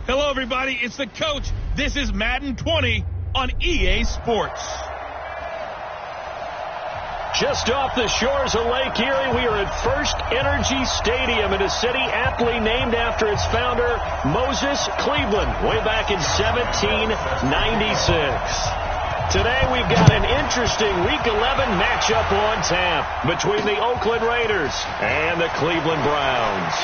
Hello, everybody. It's the coach. This is Madden 20 on EA Sports. Just off the shores of Lake Erie, we are at First Energy Stadium in a city aptly named after its founder, Moses Cleveland, way back in 1796. Today we've got an interesting Week 11 matchup on tap between the Oakland Raiders and the Cleveland Browns.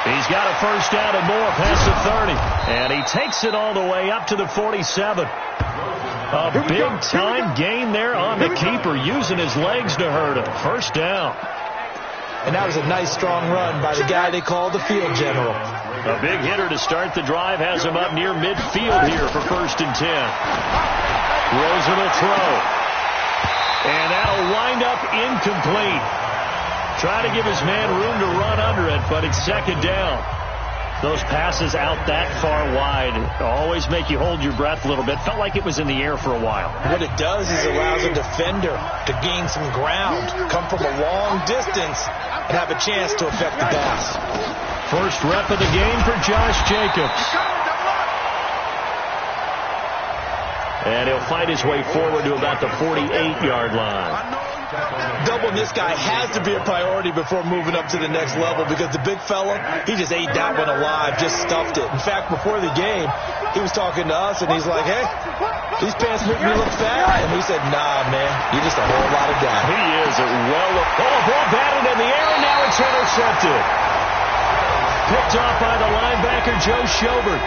He's got a first down and more past the 30. And he takes it all the way up to the 47. A big-time gain there on the keeper, using his legs to hurt him. First down. And that was a nice, strong run by the guy they call the field general. A big hitter to start the drive has him up near midfield here for 1st and 10. Rosen will throw. And that'll wind up incomplete. Try to give his man room to run under it, but it's 2nd down. Those passes out that far wide always make you hold your breath a little bit. Felt like it was in the air for a while. What it does is it allows a defender to gain some ground, come from a long distance, and have a chance to affect the pass. First rep of the game for Josh Jacobs. And he'll fight his way forward to about the 48-yard line. Doubling this guy has to be a priority before moving up to the next level, because the big fella, he just ate that one alive, just stuffed it. In fact, before the game, he was talking to us, and he's like, hey, these pants make me look fat. And we said, nah, man, you're just a whole lot of guy. He is a ball batted in the air, and now it's intercepted. Picked off by the linebacker, Joe Schobert.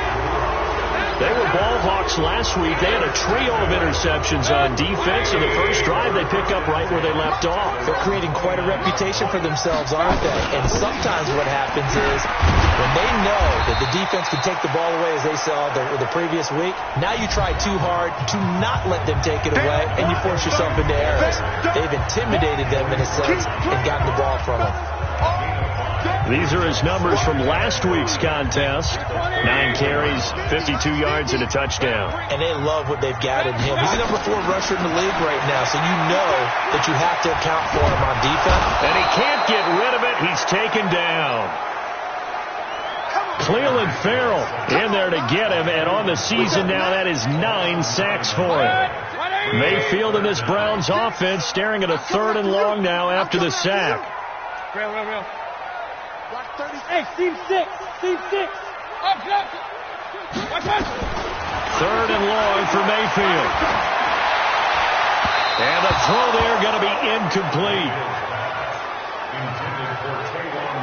They were ball hawks last week. They had a trio of interceptions on defense. In the first drive, they pick up right where they left off. They're creating quite a reputation for themselves, aren't they? And sometimes what happens is when they know that the defense can take the ball away, as they saw the previous week, now you try too hard to not let them take it away, and you force yourself into errors. They've intimidated them, in a sense, and gotten the ball from them. These are his numbers from last week's contest. 9 carries, 52 yards, and a touchdown. And they love what they've got in him. He's the number 4 rusher in the league right now, so you know that you have to account for him on defense. And he can't get rid of it. He's taken down. Cleveland Farrell in there to get him, and on the season now, that is 9 sacks for him. Mayfield and this Browns offense staring at a 3rd and long now after the sack. Real. Hey, team 6. Up. Watch. 3rd and long for Mayfield. And the throw there going to be incomplete.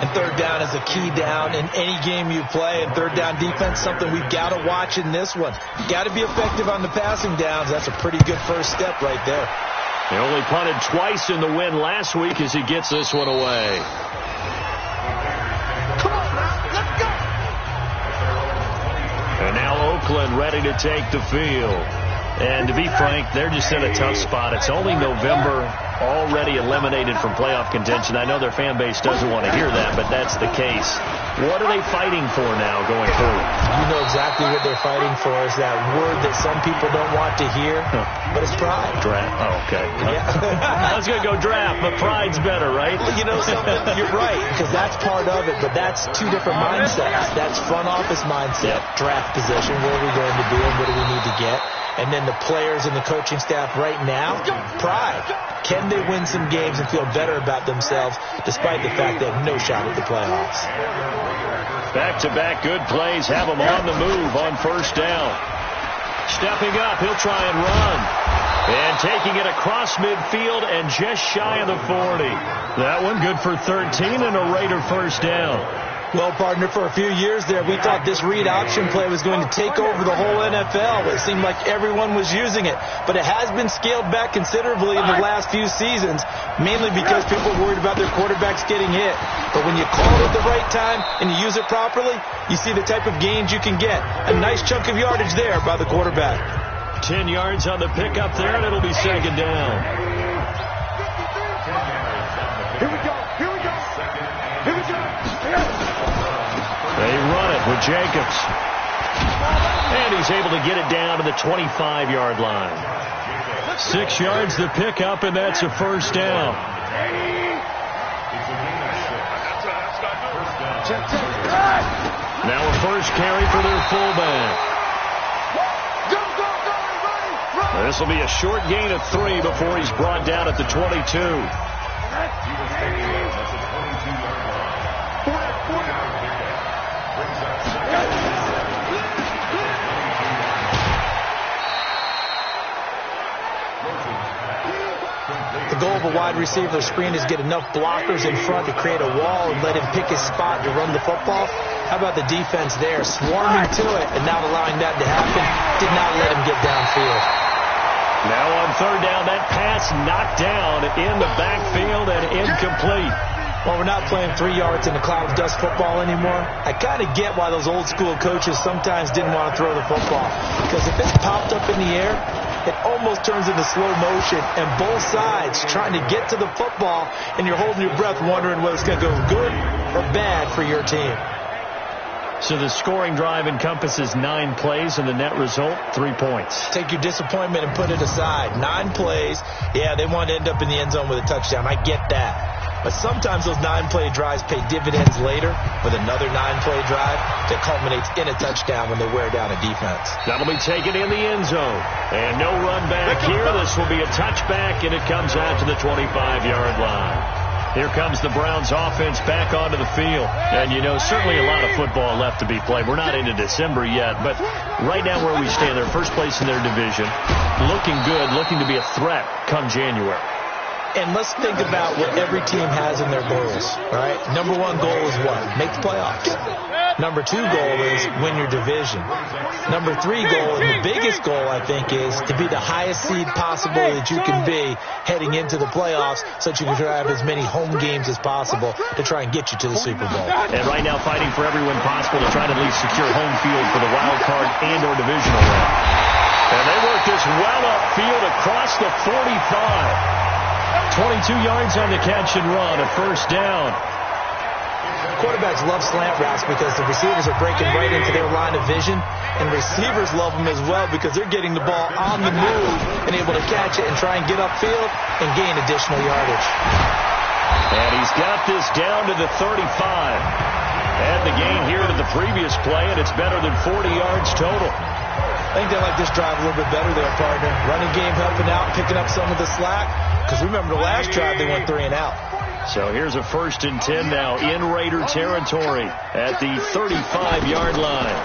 And 3rd down is a key down in any game you play. And 3rd down defense, something we've got to watch in this one. Got to be effective on the passing downs. That's a pretty good first step right there. They only punted twice in the win last week as he gets this one away. And now Oakland ready to take the field. And to be frank, they're just in a tough spot. It's only November, already eliminated from playoff contention. I know their fan base doesn't want to hear that, but that's the case. What are they fighting for now going forward? You know exactly what they're fighting for. Is that word that some people don't want to hear, but it's pride. Draft. Oh, okay. Yeah. I was going to go draft, but pride's better, right? Well, you know something? You're right, because that's part of it, but that's 2 different mindsets. That's front office mindset, draft position, where are we going to be and what do we need to get? And then the players and the coaching staff right now, pride. Can they win some games and feel better about themselves despite the fact they have no shot at the playoffs? Back-to-back good plays have him on the move on 1st down. Stepping up, he'll try and run. And taking it across midfield and just shy of the 40. That one good for 13 and a Raider 1st down. Well, partner, for a few years there, we thought this read option play was going to take over the whole NFL. It seemed like everyone was using it. But it has been scaled back considerably in the last few seasons, mainly because people are worried about their quarterbacks getting hit. But when you call it at the right time and you use it properly, you see the type of gains you can get. A nice chunk of yardage there by the quarterback. 10 yards on the pickup there, and it'll be 2nd down. They run it with Jacobs. And he's able to get it down to the 25-yard line. 6 yards to pick up, and that's a first down. Now a first carry for their fullback. This will be a short gain of 3 before he's brought down at the 22. The goal of a wide receiver screen is get enough blockers in front to create a wall and let him pick his spot to run the football. How about the defense there, swarming to it and not allowing that to happen? Did not let him get downfield. Now on third down, that pass knocked down in the backfield and incomplete. Well, we're not playing 3 yards in a cloud of dust football anymore. I kind of get why those old school coaches sometimes didn't want to throw the football. Because if it's popped up in the air, it almost turns into slow motion, and both sides trying to get to the football, and you're holding your breath wondering whether it's going to go good or bad for your team. So the scoring drive encompasses 9 plays, and the net result, 3 points. Take your disappointment and put it aside. 9 plays. Yeah, they want to end up in the end zone with a touchdown. I get that. But sometimes those 9-play drives pay dividends later with another 9-play drive that culminates in a touchdown when they wear down a defense. That'll be taken in the end zone. And no run back here. This will be a touchback, and it comes out to the 25-yard line. Here comes the Browns offense back onto the field. And, you know, certainly a lot of football left to be played. We're not into December yet, but right now where we stand, they're first place in their division. Looking good, looking to be a threat come January. And let's think about what every team has in their goals, right? Number 1 goal is what? Make the playoffs. Number 2 goal is win your division. Number 3 goal, and the biggest goal, I think, is to be the highest seed possible that you can be heading into the playoffs so that you can have as many home games as possible to try and get you to the Super Bowl. And right now fighting for everyone possible to try to at least secure home field for the wild card and or divisional round. And they work this well upfield across the 45. 22 yards on the catch and run, a first down. Quarterbacks love slant routes because the receivers are breaking right into their line of vision, and receivers love them as well because they're getting the ball on the move and able to catch it and try and get upfield and gain additional yardage. And he's got this down to the 35. Add the gain here to the previous play, and it's better than 40 yards total. I think they like this drive a little bit better there, partner. Running game helping out, picking up some of the slack. Because remember, the last drive they went 3 and out. So here's a 1st and 10 now in Raider territory at the 35-yard line.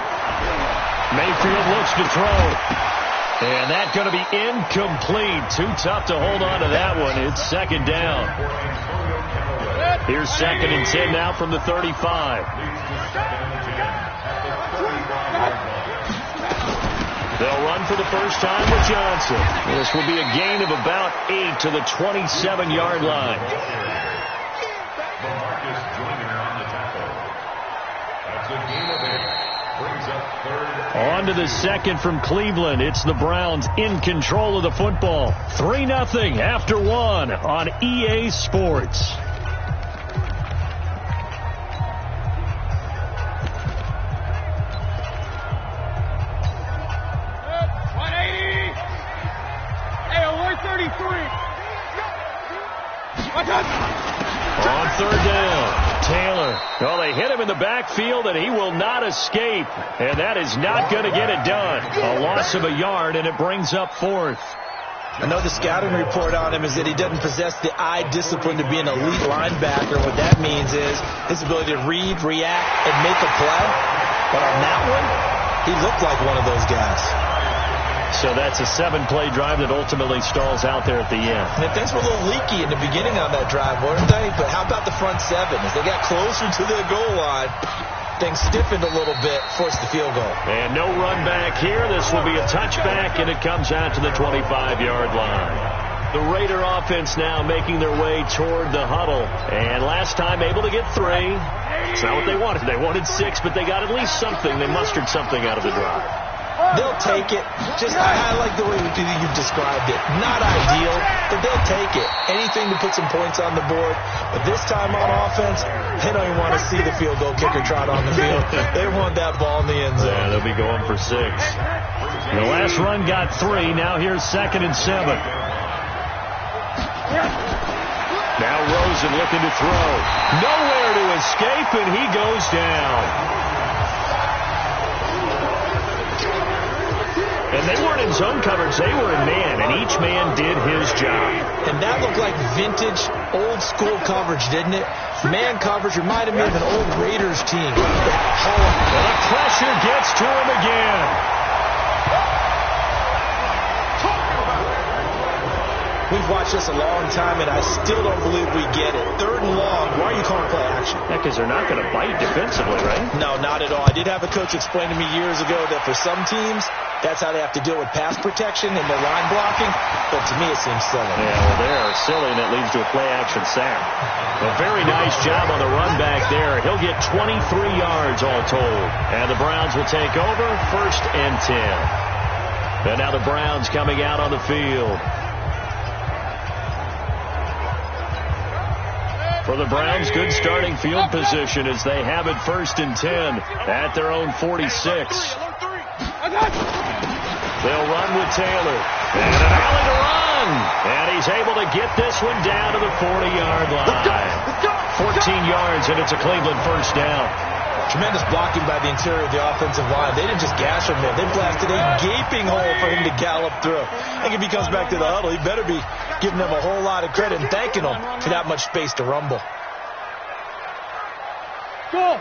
Mayfield looks to throw. And that's going to be incomplete. Too tough to hold on to that one. It's 2nd down. Here's 2nd and 10 now from the 35. They'll run for the first time with Johnson. This will be a gain of about 8 to the 27-yard line. On to the 2nd from Cleveland. It's the Browns in control of the football. 3-0 after 1 on EA Sports. On 3rd down, Taylor. Well, they hit him in the backfield, and he will not escape. And that is not going to get it done. A loss of a yard, and it brings up 4th. I know the scouting report on him is that he doesn't possess the eye discipline to be an elite linebacker. What that means is his ability to read, react, and make a play. But on that one, he looked like one of those guys. So that's a 7-play drive that ultimately stalls out there at the end. And things were a little leaky in the beginning on that drive, weren't they? But how about the front 7? As they got closer to the goal line, things stiffened a little bit, forced the field goal. And no run back here. This will be a touchback, and it comes out to the 25-yard line. The Raider offense now making their way toward the huddle. And last time able to get 3. It's not what they wanted. They wanted 6, but they got at least something. They mustered something out of the drive. They'll take it. I like the way you've described it. Not ideal, but they'll take it. Anything to put some points on the board. But this time on offense, they don't even want to see the field goal kicker trot on the field. They want that ball in the end zone. Yeah, they'll be going for 6. The last run got 3. Now here's 2nd and 7. Now Rosen looking to throw. Nowhere to escape, and he goes down. And they weren't in zone coverage. They were in man, and each man did his job. And that looked like vintage, old-school coverage, didn't it? Man coverage reminded me of an old Raiders team. Well, the pressure gets to him again. We've watched this a long time, and I still don't believe we get it. 3rd and long. Why are you calling play action? Yeah, because they're not going to bite defensively, right? No, not at all. I did have a coach explain to me years ago that for some teams, that's how they have to deal with pass protection and their line blocking. But to me, it seems silly. Yeah, well, they're silly, and it leads to a play-action sack. A very nice job on the run back there. He'll get 23 yards all told. And the Browns will take over 1st and 10. And now the Browns coming out on the field. For the Browns, good starting field position as they have it 1st and 10 at their own 46. They'll run with Taylor. And an alley to run. And he's able to get this one down to the 40-yard line. 14 yards, and it's a Cleveland 1st down. Tremendous blocking by the interior of the offensive line. They didn't just gash him there. They blasted a gaping hole for him to gallop through. I think if he comes back to the huddle, he better be giving them a whole lot of credit and thanking them for that much space to rumble. Go!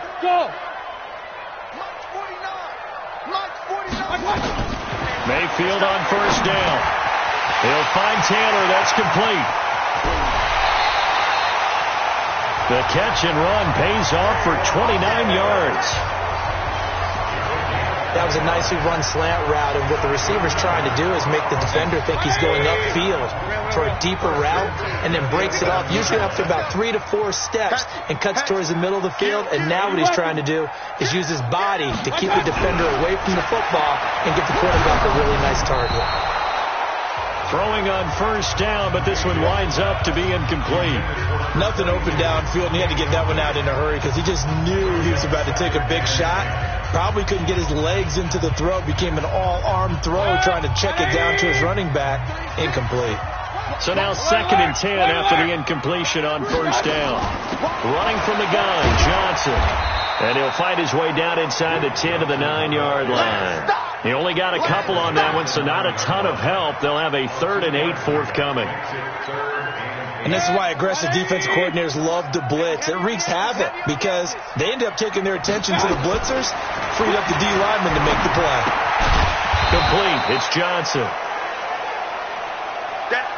Mayfield on 1st down. He'll find Taylor. That's complete. The catch and run pays off for 29 yards. That was a nicely run slant route, and what the receiver's trying to do is make the defender think he's going upfield for a deeper route, and then breaks it off, usually after about 3 to 4 steps, and cuts towards the middle of the field. And now what he's trying to do is use his body to keep the defender away from the football and get the quarterback a really nice target. Throwing on 1st down, but this one winds up to be incomplete. Nothing open downfield, and he had to get that one out in a hurry because he just knew he was about to take a big shot. Probably couldn't get his legs into the throw. Became an all-arm throw, trying to check it down to his running back. Incomplete. So now 2nd and 10 after the incompletion on 1st down. Running from the gun, Johnson. And he'll fight his way down inside the 10 to the 9-yard line. He only got a couple on that one, so not a ton of help. They'll have a 3rd and 8 forthcoming. And this is why aggressive defensive coordinators love to blitz. It wreaks havoc because they end up taking their attention to the blitzers, freed up the D lineman to make the play. Complete. It's Johnson.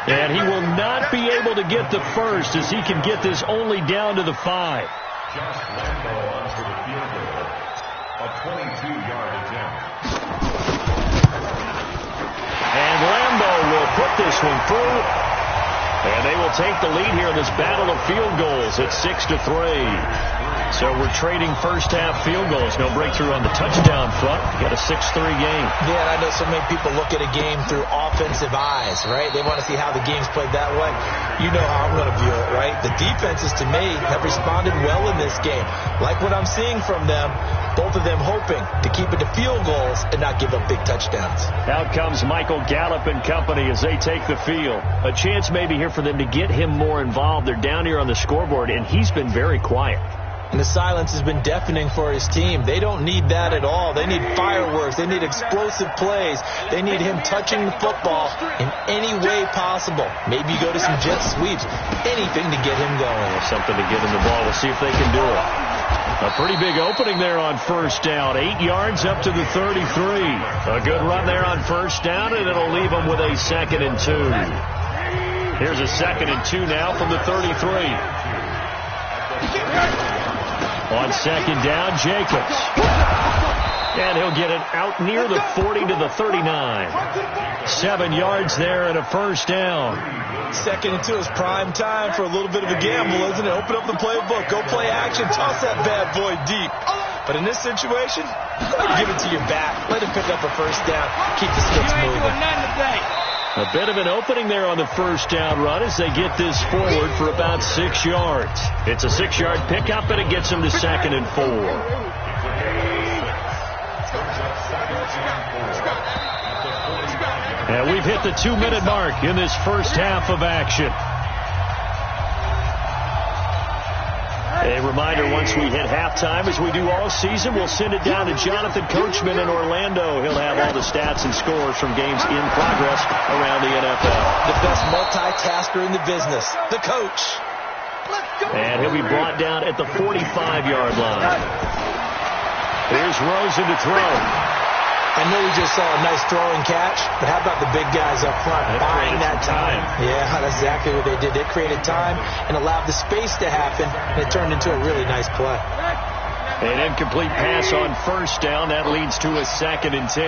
And he will not be able to get the first as he can get this only down to the 5. A 22-yard attempt. And Lambo will put this one through. And they will take the lead here in this battle of field goals at 6-3. So we're trading first-half field goals. No breakthrough on the touchdown front. Got a 6-3 game. Yeah, I know so many people look at a game through offensive eyes, right? They want to see how the game's played that way. You know how I'm going to view it, right? The defenses, to me, have responded well in this game. Like what I'm seeing from them, both of them hoping to keep it to field goals and not give up big touchdowns. Out comes Michael Gallup and company as they take the field. A chance maybe here for them to get him more involved. They're down here on the scoreboard, and he's been very quiet. And the silence has been deafening for his team. They don't need that at all. They need fireworks. They need explosive plays. They need him touching the football in any way possible. Maybe you go to some jet sweeps. Anything to get him going. Something to get him the ball. We'll see if they can do it. A pretty big opening there on first down. 8 yards up to the 33. A good run there on first down, and it'll leave them with a 2nd and 2. Here's a 2nd and 2 now from the 33. On 2nd down, Jacobs. And he'll get it out near the 40 to the 39. 7 yards there and a first down. 2nd and 2 is prime time for a little bit of a gamble, isn't it? Open up the playbook. Go play action. Toss that bad boy deep. But in this situation, go ahead and give it to your back. Let him pick up a first down. Keep the sticks moving. A bit of an opening there on the first down run as they get this forward for about 6 yards. It's a 6-yard pickup, and it gets them to 2nd and 4. And we've hit the 2-minute mark in this first half of action. A reminder, once we hit halftime, as we do all season, we'll send it down to Jonathan Coachman in Orlando. He'll have all the stats and scores from games in progress around the NFL. The best multitasker in the business, the coach. And he'll be brought down at the 45-yard line. Here's Rosen to throw. I know we just saw a nice throwing catch, but how about the big guys up front buying that time? Yeah, that's exactly what they did. They created time and allowed the space to happen, and it turned into a really nice play. An incomplete pass on first down. That leads to a 2nd and 10.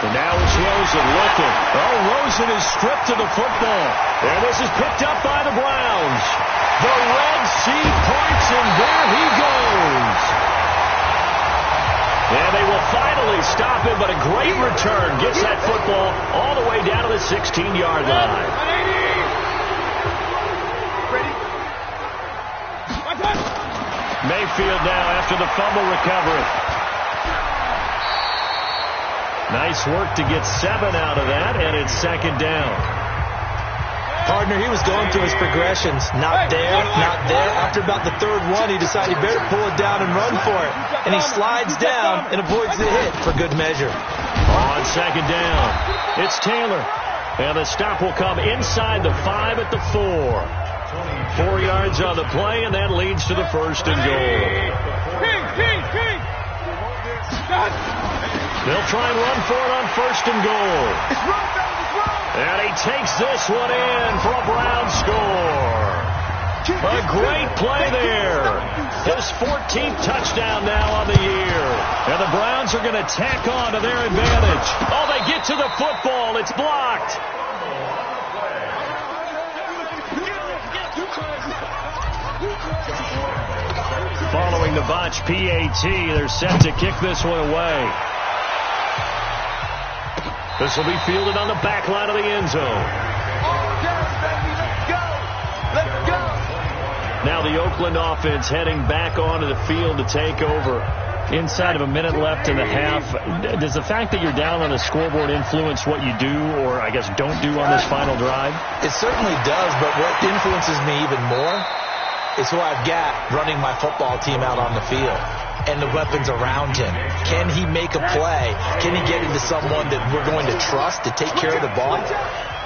And now it's Rosen looking. Oh, Rosen is stripped to the football. And this is picked up by the Browns. The Red Sea parts, and there he goes. And they will finally stop him, but a great return. Gets that football all the way down to the 16-yard line. Mayfield now after the fumble recovery. Nice work to get 7 out of that, and it's 2nd down. Partner, he was going through his progressions. Not there, not there. After about the 3rd one, he decided he better pull it down and run for it. And he slides down and avoids the hit for good measure. On 2nd down, it's Taylor. And the stop will come inside the 5 at the 4. 4 yards on the play, and that leads to the 1st and goal. They'll try and run for it on 1st and goal. And he takes this one in for a Brown score. A great play there. His 14th touchdown now on the year. And the Browns are going to tack on to their advantage. Oh, they get to the football. It's blocked. Following the botch PAT, they're set to kick this one away. This will be fielded on the back line of the end zone. Now the Oakland offense heading back onto the field to take over. Inside of a minute left in the half. Does the fact that you're down on the scoreboard influence what you do, or I guess don't do on this final drive? It certainly does, but what influences me even more is who I've got running my football team out on the field and the weapons around him. Can he make a play? Can he get into someone that we're going to trust to take care of the ball?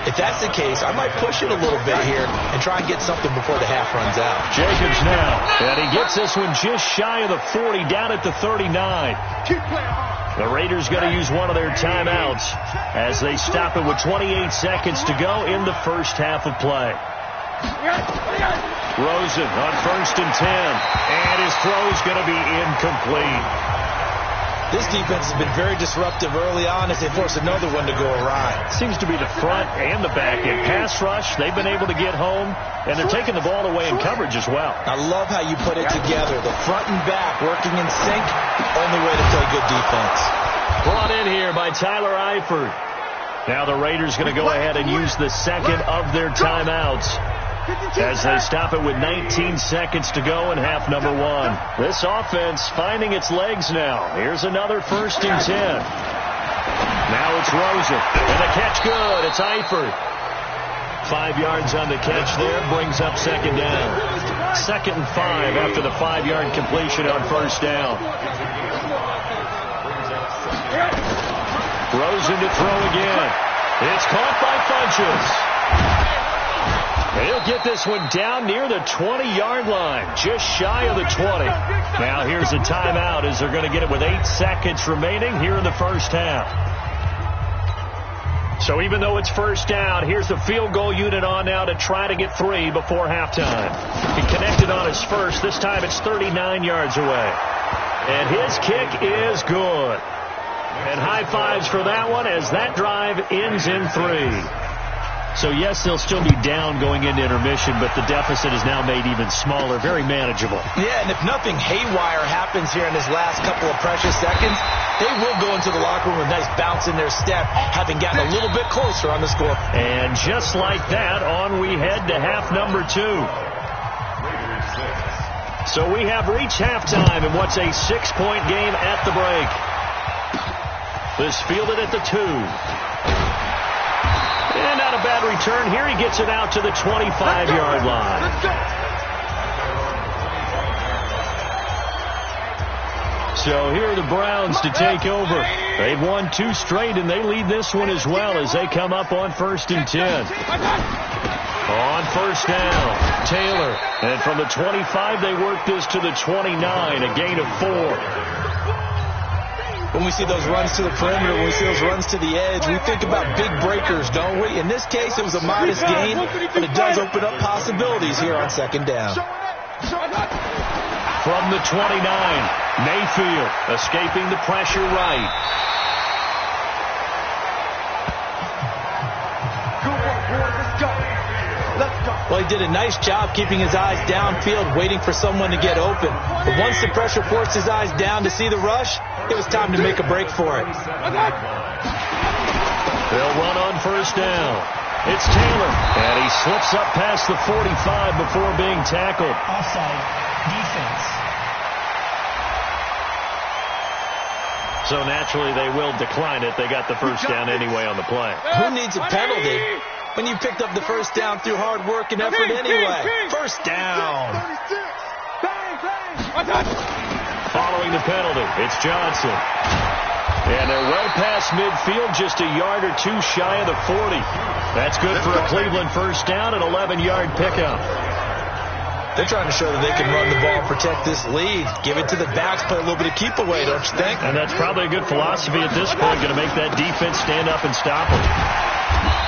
If that's the case, I might push it a little bit here and try and get something before the half runs out. Jacobs now, and he gets this one just shy of the 40, down at the 39. The Raiders going to use one of their timeouts as they stop it with 28 seconds to go in the first half of play. Rosen on 1st and 10, and his throw's going to be incomplete. This defense has been very disruptive early on as they force another one to go awry. Seems to be the front and the back end. Pass rush, they've been able to get home, and they're taking the ball away in coverage as well. I love how you put it together. The front and back working in sync, only way to play good defense. Brought in here by Tyler Eifert. Now the Raiders going to go ahead and use the second of their timeouts as they stop it with 19 seconds to go in half number 1. This offense finding its legs now. Here's another 1st and 10. Now it's Rosen. And the catch good. It's Eifert. 5 yards on the catch there. Brings up 2nd down. 2nd and 5 after the 5-yard completion on 1st down. Rosen to throw again. It's caught by Funchess. He'll get this one down near the 20-yard line, just shy of the 20. Now here's a timeout as they're going to get it with 8 seconds remaining here in the first half. So even though it's 1st down, here's the field goal unit on now to try to get 3 before halftime. He connected on his first. This time it's 39 yards away. And his kick is good. And high fives for that one as that drive ends in 3. So, yes, they'll still be down going into intermission, but the deficit is now made even smaller, very manageable. Yeah, and if nothing haywire happens here in his last couple of precious seconds, they will go into the locker room with a nice bounce in their step, having gotten a little bit closer on the score. And just like that, on we head to half number 2. So we have reached halftime in what's a 6-point game at the break. This fielded at the 2. And not a bad return here. He gets it out to the 25-yard line. So here are the Browns to take over. They've won 2 straight, and they lead this one as well as they come up on 1st and 10. On 1st down, Taylor. And from the 25, they work this to the 29, a gain of 4. When we see those runs to the perimeter, when we see those runs to the edge, we think about big breakers, don't we? In this case, it was a modest gain, but it does open up possibilities here on 2nd down. From the 29, Mayfield escaping the pressure right. Well, he did a nice job keeping his eyes downfield, waiting for someone to get open. But once the pressure forced his eyes down to see the rush, it was time to make a break for it. They'll run on 1st down. It's Taylor, and he slips up past the 45 before being tackled. Offside defense. So naturally, they will decline it. They got the 1st down anyway on the play. Who needs a penalty when you picked up the 1st down through hard work and effort anyway? 1st down. Following the penalty, it's Johnson. And they're well past midfield, just a yard or 2 shy of the 40. That's good for a Cleveland 1st down, an 11-yard pickup. They're trying to show that they can run the ball, protect this lead, give it to the backs, play a little bit of keep away, don't you think? And that's probably a good philosophy at this point, going to make that defense stand up and stop them.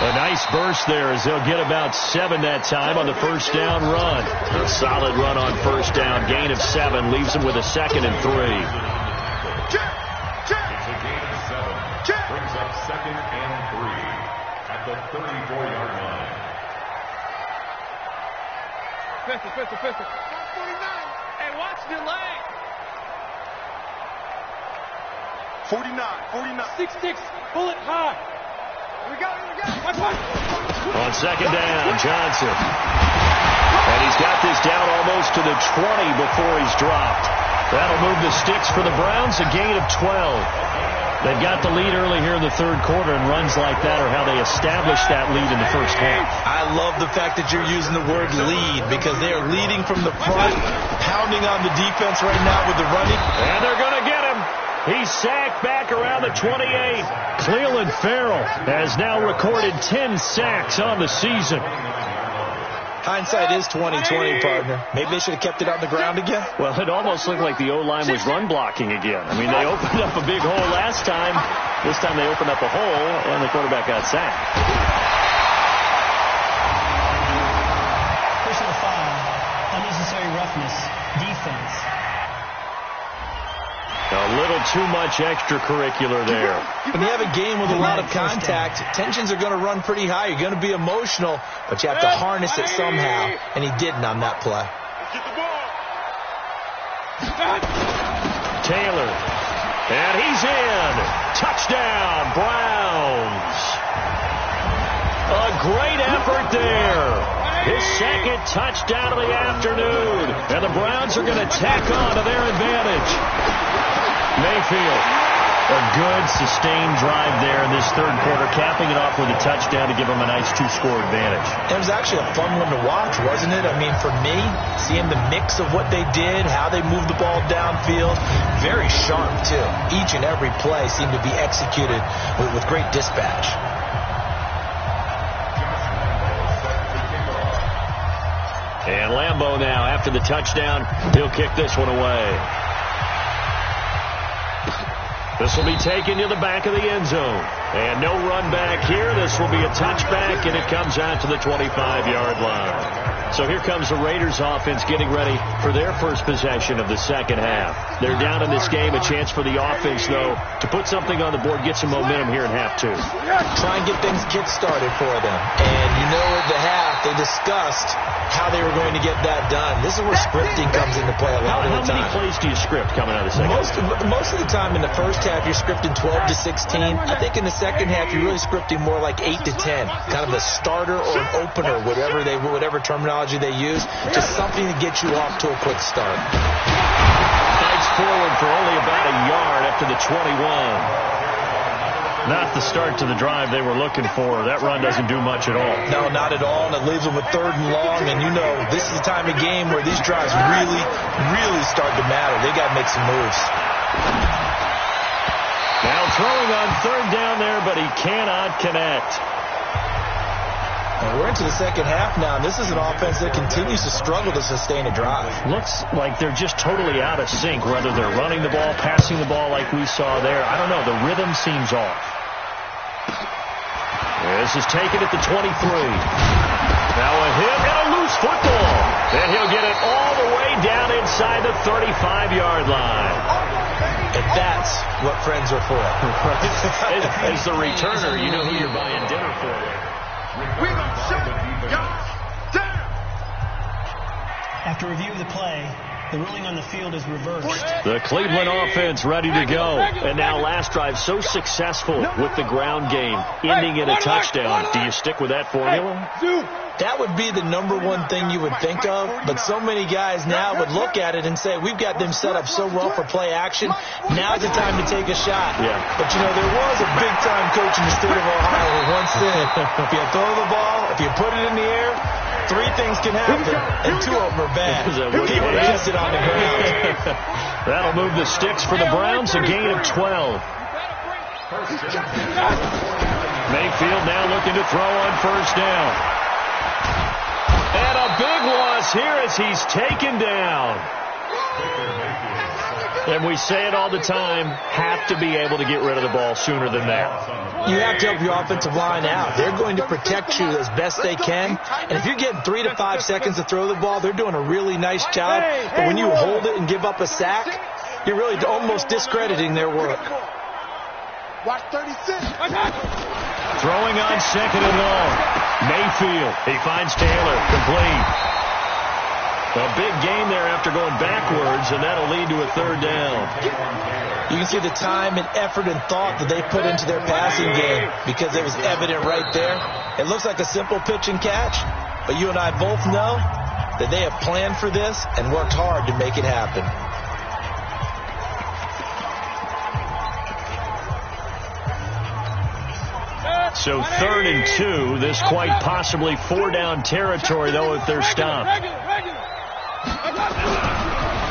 A nice burst there as they'll get about 7 that time on the 1st down run. A solid run on 1st down, gain of 7, leaves them with a 2nd and 3. Brings up 2nd and 3 at the 34-yard line. Pistol. 49. Hey, watch the lane. 49. 6-6. Bullet high. We got it. On 2nd down, Johnson. And he's got this down almost to the 20 before he's dropped. That'll move the sticks for the Browns, a gain of 12. They've got the lead early here in the 3rd quarter, and runs like that are how they establish that lead in the 1st half. I love the fact that you're using the word lead, because they are leading from the front, pounding on the defense right now with the running. And they're going to get him. He's sacked back around the 28. Cleveland Farrell has now recorded 10 sacks on the season. Hindsight is 20/20, partner. Maybe they should have kept it on the ground again. Well, it almost looked like the O-line was run blocking again. I mean, they opened up a big hole last time. This time they opened up a hole, and the quarterback got sacked. Personal foul. Unnecessary roughness. Defense. A little too much extracurricular there. When you have a game with a lot of contact, tensions are going to run pretty high. You're going to be emotional, but you have to harness it somehow, and he didn't on that play. Taylor, and he's in. Touchdown, Browns. A great effort there. His 2nd touchdown of the afternoon, and the Browns are going to tack on to their advantage. Mayfield, a good sustained drive there in this 3rd quarter, capping it off with a touchdown to give them a nice 2-score advantage. It was actually a fun one to watch, wasn't it? I mean, for me, seeing the mix of what they did, how they moved the ball downfield, very sharp, too. Each and every play seemed to be executed with great dispatch. And Lambeau now, after the touchdown, he'll kick this one away. This will be taken to the back of the end zone. And no run back here. This will be a touchback, and it comes out to the 25-yard line. So here comes the Raiders offense getting ready for their first possession of the second half. They're down in this game. A chance for the offense, though, to put something on the board, get some momentum here in half two. Try and get things kick-started for them. And you know at the half, they discussed how they were going to get that done. This is where scripting comes into play a lot of the time. How many plays do you script coming out of the second half? Most of the time in the first half, you're scripting 12 to 16. I think in the second half, you're really scripting more like 8 to 10. Kind of a starter or an opener, whatever terminology they use. Just something to get you off to a quick start. Fights forward for only about a yard after the 21. Not the start to the drive they were looking for. That run doesn't do much at all. No, not at all, and it leaves them with 3rd and long, and you know this is the time of game where these drives really, really start to matter. They got to make some moves. Now throwing on 3rd down there, but he cannot connect. And we're into the second half now, and this is an offense that continues to struggle to sustain a drive. Looks like they're just totally out of sync, whether they're running the ball, passing the ball like we saw there. I don't know. The rhythm seems off. This is taken at the 23. Now a hit and a loose football. And he'll get it all the way down inside the 35-yard line. And that's what friends are for. As the returner, you know who you're buying dinner for. We're going to shut y'all down. After review of the play, the ruling on the field is reversed. The Cleveland offense ready to go. And now last drive so successful with the ground game, ending in a touchdown. Do you stick with that formula? That would be the number one thing you would think of, but so many guys now would look at it and say, we've got them set up so well for play action. Now's the time to take a shot. Yeah. But, you know, there was a big-time coach in the state of Ohio who once said, if you throw the ball, if you put it in the air, 3 things can happen, and 2 of them are bad. People kiss it on the ground. That'll move the sticks for the Browns, a gain of 12. Mayfield now looking to throw on 1st down. And a big loss here as he's taken down. And we say it all the time, have to be able to get rid of the ball sooner than that. You have to help your offensive line out. They're going to protect you as best they can. And if you're getting 3 to 5 seconds to throw the ball, they're doing a really nice job. But when you hold it and give up a sack, you're really almost discrediting their work. Watch 36. Throwing on 2nd and long. Mayfield, he finds Taylor, complete. A big gain there after going backwards, and that'll lead to a 3rd down. You can see the time and effort and thought that they put into their passing game because it was evident right there. It looks like a simple pitch and catch, but you and I both know that they have planned for this and worked hard to make it happen. So 3rd and 2, this quite possibly 4-down territory, though, if they're stopped.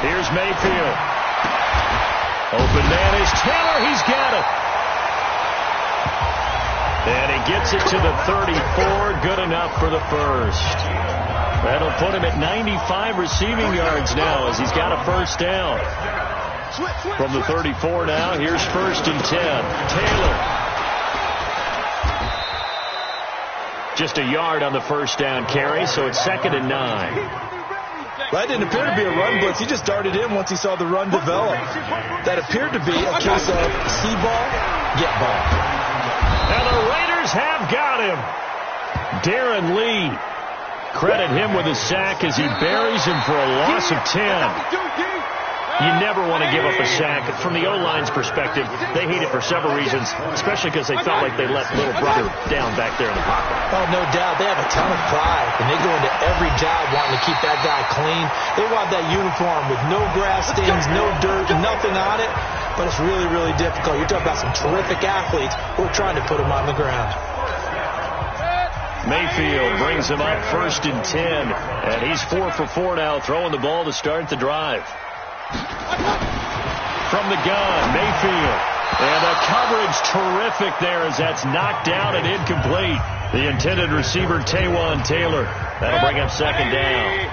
Here's Mayfield. Open man is Taylor. He's got it. And he gets it to the 34. Good enough for the first. That'll put him at 95 receiving yards now as he's got a 1st down. From the 34 now, here's 1st and 10. Taylor. Just a yard on the 1st down carry, so it's 2nd and 9. That didn't appear to be a run blitz. He just darted in once he saw the run develop. That appeared to be a case of see ball, get ball. And the Raiders have got him. Darren Lee. Credit him with a sack as he buries him for a loss of 10. You never want to give up a sack. From the O-line's perspective, they hate it for several reasons, especially because they felt like they let little brother down back there in the pocket. Oh, no doubt. They have a ton of pride, and they go into every job wanting to keep that guy clean. They want that uniform with no grass stains, no dirt, nothing on it, but it's really, really difficult. You're talking about some terrific athletes who are trying to put him on the ground. Mayfield brings him up 1st and 10, and he's 4 for 4 now, throwing the ball to start the drive. From the gun, Mayfield. And the coverage terrific there as that's knocked down and incomplete. The intended receiver, Taywan Taylor. That'll bring up 2nd down.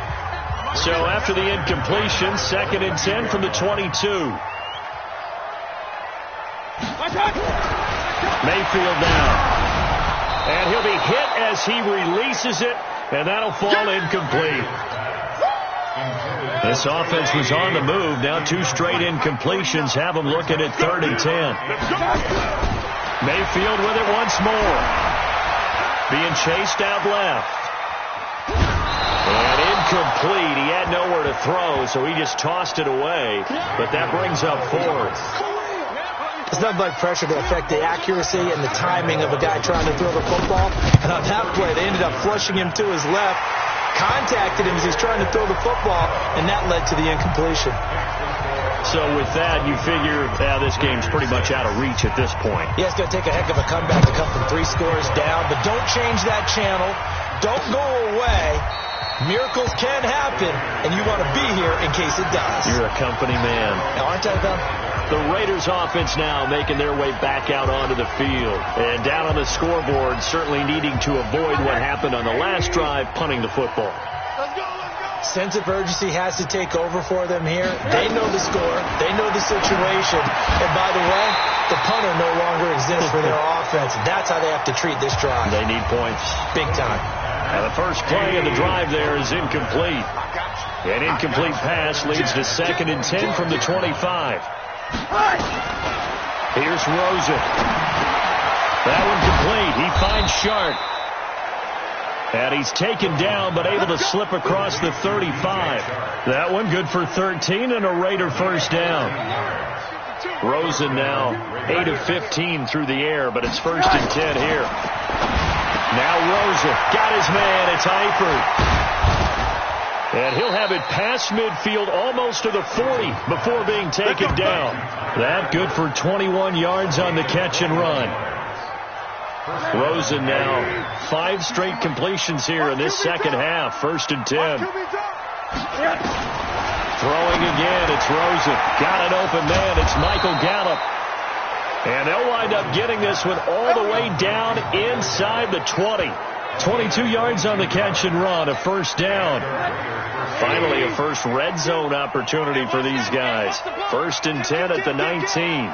So after the incompletion, 2nd and 10 from the 22. Mayfield now. And he'll be hit as he releases it. And that'll fall incomplete. This offense was on the move. Now 2 straight incompletions have them looking at 3rd and 10. Mayfield with it once more. Being chased out left. And incomplete. He had nowhere to throw, so he just tossed it away. But that brings up 4th. It's nothing like pressure to affect the accuracy and the timing of a guy trying to throw the football. And on that play, they ended up flushing him to his left, contacted him as he's trying to throw the football, and that led to the incompletion. So with that, you figure this game's pretty much out of reach at this point. Yeah, it's going to take a heck of a comeback to come from 3 scores down, but don't change that channel. Don't go away. Miracles can happen, and you want to be here in case it does. You're a company man. Now, aren't I, though? The Raiders offense now making their way back out onto the field. And down on the scoreboard, certainly needing to avoid what happened on the last drive, punting the football. Sense of urgency has to take over for them here. They know the score. They know the situation. And by the way, the punter no longer exists for their offense. That's how they have to treat this drive. They need points. Big time. And the first play of the drive there is incomplete. An incomplete pass leads to 2nd and 10 from the 25. Here's Rosen. That one complete. He finds Sharp. And he's taken down, but able to slip across the 35. That one good for 13 and a Raider first down. Rosen now 8 of 15 through the air, but it's 1st and 10 here. Now Rosen got his man. It's Eifert. And he'll have it past midfield almost to the 40 before being taken down. That good for 21 yards on the catch and run. Rosen now 5 straight completions here in this second half. 1st and 10. Throwing again. It's Rosen. Got an open man. It's Michael Gallup. And they'll wind up getting this one all the way down inside the 20. 22 yards on the catch and run. A first down. Finally, a first red zone opportunity for these guys. 1st and 10 at the 19.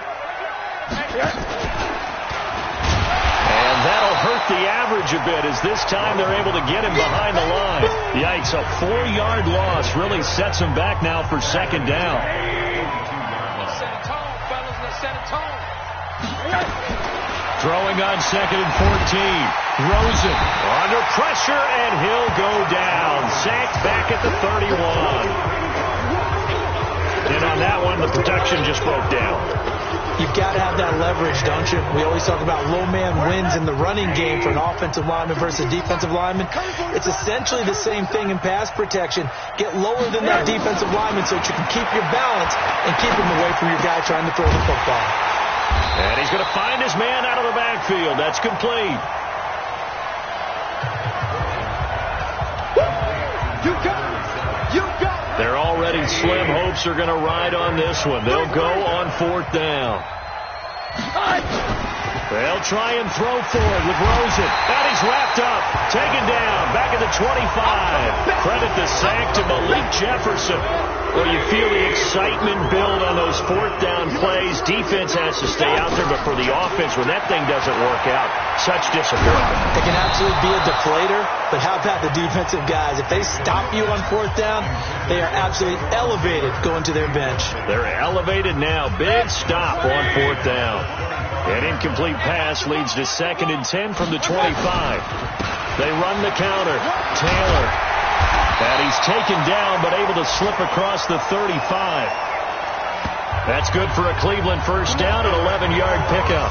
And that'll hurt the average a bit as this time they're able to get him behind the line. Yikes, a 4-yard loss really sets him back now for 2nd down. Throwing on 2nd and 14. Rosen under pressure, and he'll go down. Sacked back at the 31. And on that one, the protection just broke down. You've got to have that leverage, don't you? We always talk about low man wins in the running game for an offensive lineman versus a defensive lineman. It's essentially the same thing in pass protection. Get lower than that defensive lineman so that you can keep your balance and keep him away from your guy trying to throw the football. And he's going to find his man out of the backfield. That's complete. Their already slim hopes are going to ride on this one. They'll go on 4th down. They'll try and throw forward with Rosen. And he's wrapped up. Taken down. Back at the 25. Credit the sack to Malik Jefferson. Well, you feel the excitement build on those 4th down plays. Defense has to stay out there, but for the offense, when that thing doesn't work out, such disappointment. It can absolutely be a deflator, but how about the defensive guys? If they stop you on 4th down, they are absolutely elevated going to their bench. They're elevated now. Big stop on 4th down. An incomplete pass leads to 2nd and 10 from the 25. They run the counter. Taylor. And he's taken down, but able to slip across the 35. That's good for a Cleveland first down, an 11-yard pickup.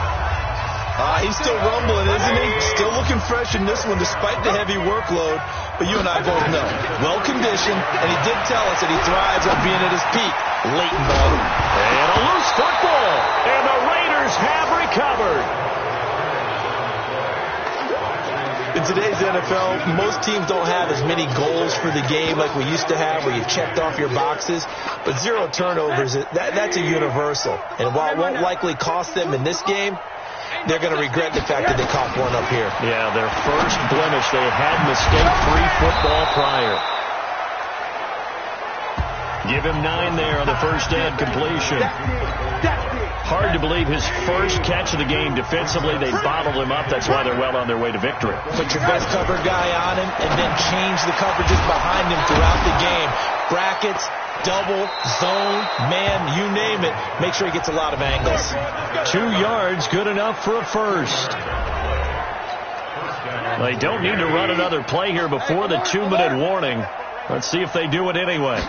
He's still rumbling, isn't he? Still looking fresh in this one despite the heavy workload. But you and I both know, well-conditioned, and he did tell us that he thrives on being at his peak late in ball. And a loose football, and the Raiders have recovered. In today's NFL, most teams don't have as many goals for the game like we used to have where you checked off your boxes. But 0 turnovers, that's a universal. And while it won't likely cost them in this game, they're going to regret the fact that they caught one up here. Yeah, their first blemish. They had mistake-free football prior. Give him 9 there on the first down completion. hard to believe his first catch of the game defensively. They bottled him up. That's why they're well on their way to victory. Put your best cover guy on him and then change the coverages behind him throughout the game. Brackets, double, zone, man, you name it. Make sure he gets a lot of angles. 2 yards, good enough for a first. They don't need to run another play here before the 2-minute warning. Let's see if they do it anyway.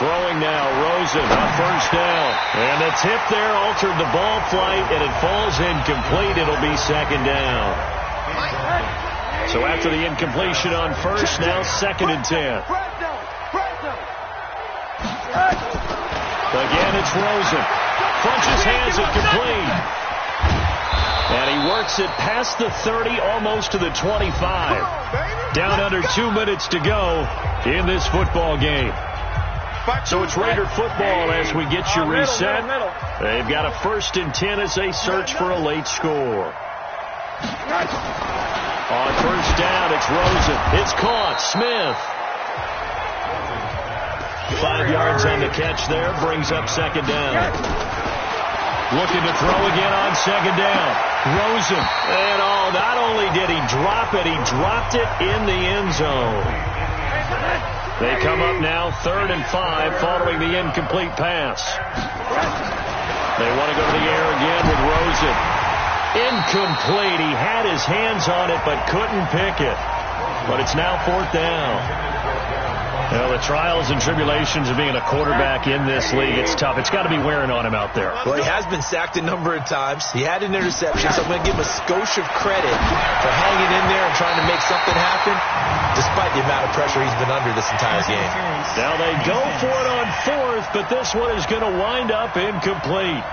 Throwing now, Rosen on first down. And the tip there altered the ball flight, and it falls incomplete. It'll be second down. So after the incompletion on first, now 2nd and 10. Again, it's Rosen. Funches hands it complete. And he works it past the 30, almost to the 25. Down under 2 minutes to go in this football game. So it's Raider football as we get you reset. They've got a 1st and 10 as they search for a late score. On first down, it's Rosen. It's caught. Smith. 5 yards on the catch there. Brings up 2nd down. Looking to throw again on 2nd down. Rosen. And not only did he drop it, he dropped it in the end zone. They come up now 3rd and 5 following the incomplete pass. They want to go to the air again with Rosen. Incomplete. He had his hands on it but couldn't pick it. But it's now 4th down. Well, the trials and tribulations of being a quarterback in this league, it's tough. It's got to be wearing on him out there. Well, he has been sacked a number of times. He had an interception, so I'm going to give him a skosh of credit for hanging in there and trying to make something happen, despite the amount of pressure he's been under this entire game. Now they go for it on 4th, but this one is going to wind up incomplete.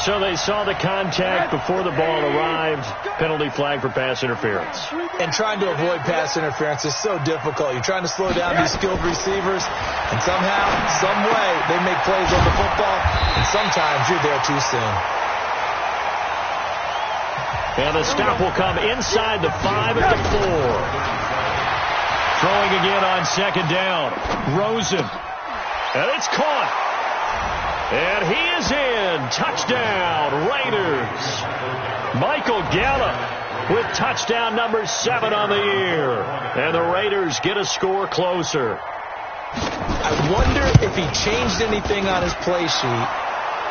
So they saw the contact before the ball arrived. Penalty flag for pass interference. And trying to avoid pass interference is so difficult. You're trying to slow down these skilled receivers, and somehow, some way, they make plays on the football, and sometimes you're there too soon. And the stop will come inside the 5 at the 4. Throwing again on 2nd down. Rosen. And it's caught. And he is in. Touchdown, Raiders. Michael Gallup with touchdown number 7 on the year. And the Raiders get a score closer. I wonder if he changed anything on his play sheet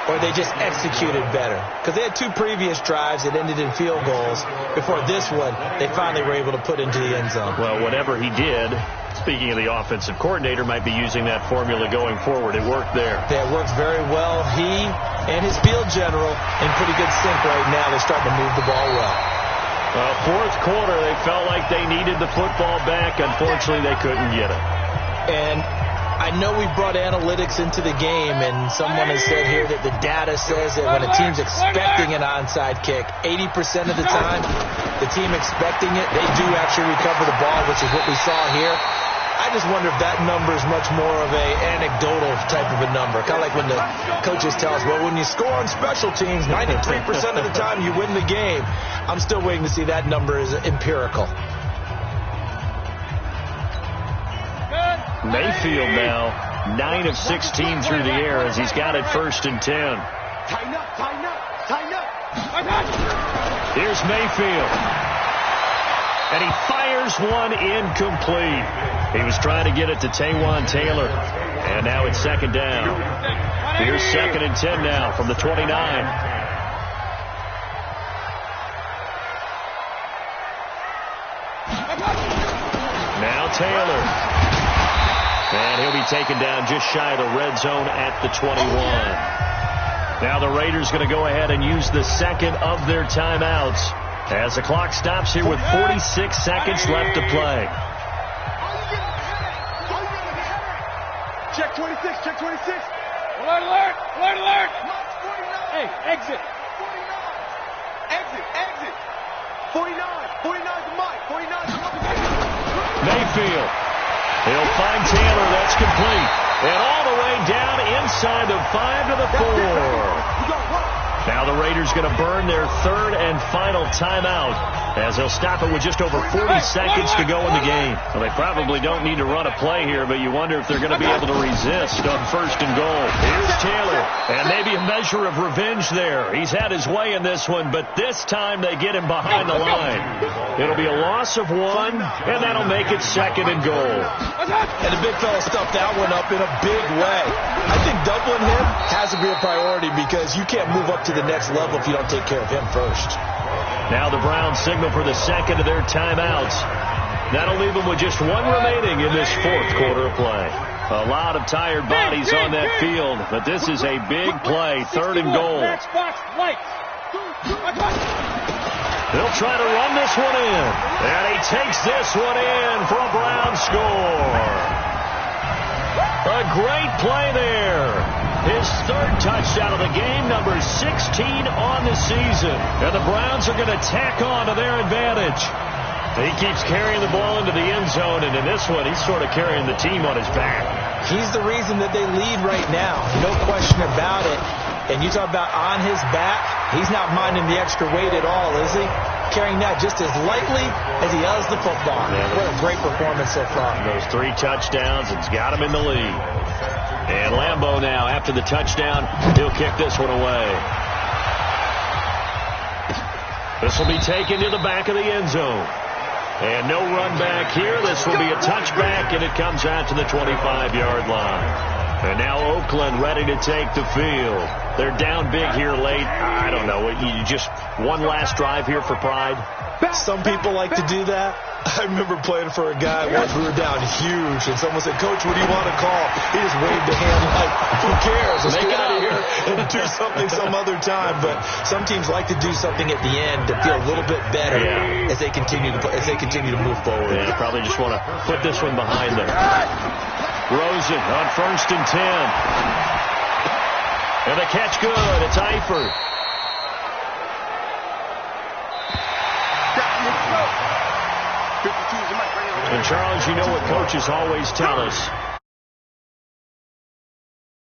or they just executed better. Because they had 2 previous drives that ended in field goals. Before this one, they finally were able to put into the end zone. Well, whatever he did, speaking of the offensive coordinator, might be using that formula going forward. It worked there. Yeah, it works very well. He and his field general in pretty good sync right now. They're starting to move the ball well. Well, 4th quarter, they felt like they needed the football back. Unfortunately, they couldn't get it. And I know we brought analytics into the game, and someone has said here that the data says that when a team's expecting an onside kick, 80% of the time, the team expecting it, they do actually recover the ball, which is what we saw here. I just wonder if that number is much more of a anecdotal type of a number. Kind of like when the coaches tell us, well, when you score on special teams, 93% of the time you win the game. I'm still waiting to see that number is empirical. Mayfield now 9 of 16 through the air as he's got it 1st and 10. Tighten up, tighten up, tighten up. Here's Mayfield. And he fires one incomplete. He was trying to get it to Taywan Taylor. And now it's 2nd down. Here's 2nd and 10 now from the 29. Now Taylor. And he'll be taken down just shy of the red zone at the 21. Now the Raiders going to go ahead and use the 2nd of their timeouts as the clock stops here with 46 seconds left to play. Check 26, check 26. Alert, alert, alert, alert. Hey, exit. 49. Exit, exit. 49. 49 to Mike. 49 to Mike. Mayfield. He'll find Taylor. That's complete. And all the way down inside the 5 to the 4. Now the Raiders going to burn their third and final timeout as they'll stop it with just over 40 seconds to go in the game. Well, they probably don't need to run a play here, but you wonder if they're going to be able to resist on first and goal. Here's Taylor, and maybe a measure of revenge there. He's had his way in this one, but this time they get him behind the line. It'll be a loss of 1, and that'll make it second and goal. And the big fella stuffed that one up in a big way. I think doubling him has to be a priority because you can't move up to the next level if you don't take care of him first. Now the Browns signal for the second of their timeouts. That'll leave them with just 1 remaining in this fourth quarter of play. A lot of tired bodies on that field, but this is a big play, third and goal. They'll try to run this one in, and he takes this one in for a Brown score. A great play there. His third touchdown of the game, number 16 on the season. And the Browns are going to tack on to their advantage. He keeps carrying the ball into the end zone, and in this one, he's sort of carrying the team on his back. He's the reason that they lead right now. No question about it. And you talk about on his back, he's not minding the extra weight at all, is he? Carrying that just as lightly as he does the football. Yeah, what a great performance so far. Those 3 touchdowns, it's got him in the lead. And Lambeau now, after the touchdown, he'll kick this one away. This will be taken to the back of the end zone. And no run back here. This will be a touchback, and it comes out to the 25-yard line. And now Oakland ready to take the field. They're down big here late. I don't know. You just one last drive here for pride? Some people like to do that. I remember playing for a guy once. We were down huge, and someone said, "Coach, what do you want to call?" He just waved a hand like, "Who cares? Let's get out of here and do something some other time." But some teams like to do something at the end to feel a little bit better as they continue to move forward. Yeah, probably just want to put this one behind them. Rosen on first and 10. And the catch good. It's Eifert. And Charles, you know what coaches always tell us.